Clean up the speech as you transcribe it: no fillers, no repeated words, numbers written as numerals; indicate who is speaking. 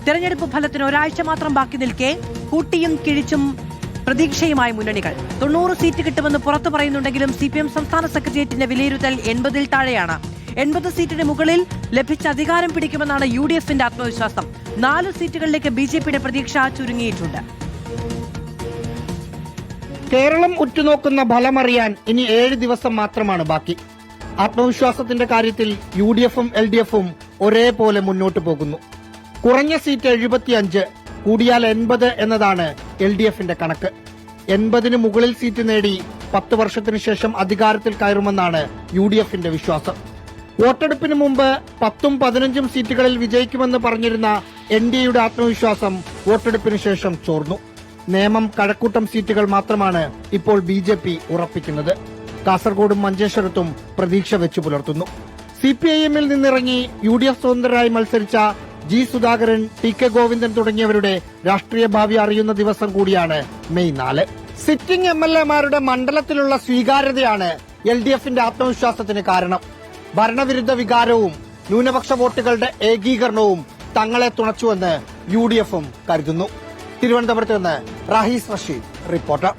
Speaker 1: തെരഞ്ഞെടുപ്പ് ഫലത്തിന് ഒരാഴ്ച മാത്രം ബാക്കി നിൽക്കെ കൂട്ടിയും കിഴിച്ചും പ്രതീക്ഷയുമായി മുന്നണികൾ. 90 സീറ്റ് കിട്ടുമെന്ന് പുറത്തു പറയുന്നുണ്ടെങ്കിലും CPM സംസ്ഥാന സെക്രട്ടേറിയറ്റിന്റെ വിലയിരുത്തൽ 80-ൽ താഴെയാണ്. 80 സീറ്റിന് മുകളിൽ ലഭിച്ച അധികാരം പിടിക്കുമെന്നാണ് UDFന്റെ ആത്മവിശ്വാസം. 4 സീറ്റുകളിലേക്ക് BJPയുടെ പ്രതീക്ഷ ചുരുങ്ങിയിട്ടുണ്ട്.
Speaker 2: കേരളം ഉറ്റുനോക്കുന്ന ഫലമറിയാൻ ഇനി 7 ദിവസം മാത്രമാണ് ബാക്കി. ആത്മവിശ്വാസത്തിന്റെ കാര്യത്തിൽ UDFും LDFും ഒരേപോലെ മുന്നോട്ട് പോകുന്നു. കുറഞ്ഞ സീറ്റ് 75, കൂടിയാൽ 80 എന്നതാണ് LDFന്റെ കണക്ക്. 80-ന് മുകളിൽ സീറ്റ് നേടി 10 വർഷത്തിനു ശേഷം അധികാരത്തിൽ കയറുമെന്നാണ് UDFന്റെ വിശ്വാസം. വോട്ടെടുപ്പിന് മുമ്പ് 10ഉം 15ഉം സീറ്റുകളിൽ വിജയിക്കുമെന്ന് പറഞ്ഞിരുന്ന NDAയുടെ ആത്മവിശ്വാസം വോട്ടെടുപ്പിന് ശേഷം ചോർന്നു. നേമം, കഴക്കൂട്ടം സീറ്റുകൾ മാത്രമാണ് ഇപ്പോൾ BJP ഉറപ്പിക്കുന്നത്. കാസർഗോഡും മഞ്ചേശ്വരത്തും പ്രതീക്ഷ വെച്ചു പുലർത്തുന്നു. CPIMൽ നിന്നിറങ്ങി UDF സ്വതന്ത്രരായി മത്സരിച്ച G. സുധാകരൻ, TK ഗോവിന്ദൻ തുടങ്ങിയവരുടെ രാഷ്ട്രീയ ഭാവി അറിയുന്ന ദിവസം കൂടിയാണ് മെയ് 4. സിറ്റിംഗ് MLAമാരുടെ മണ്ഡലത്തിലുള്ള സ്വീകാര്യതയാണ് LDFന്റെ ആത്മവിശ്വാസത്തിന് കാരണം. ഭരണവിരുദ്ധ വികാരവും ന്യൂനപക്ഷ വോട്ടുകളുടെ ഏകീകരണവും തങ്ങളെ തുണച്ചുവെന്ന് UDFും കരുതുന്നു. തിരുവനന്തപുരത്ത് നിന്ന് റാഹീസ് റഷീദ്, റിപ്പോർട്ടർ.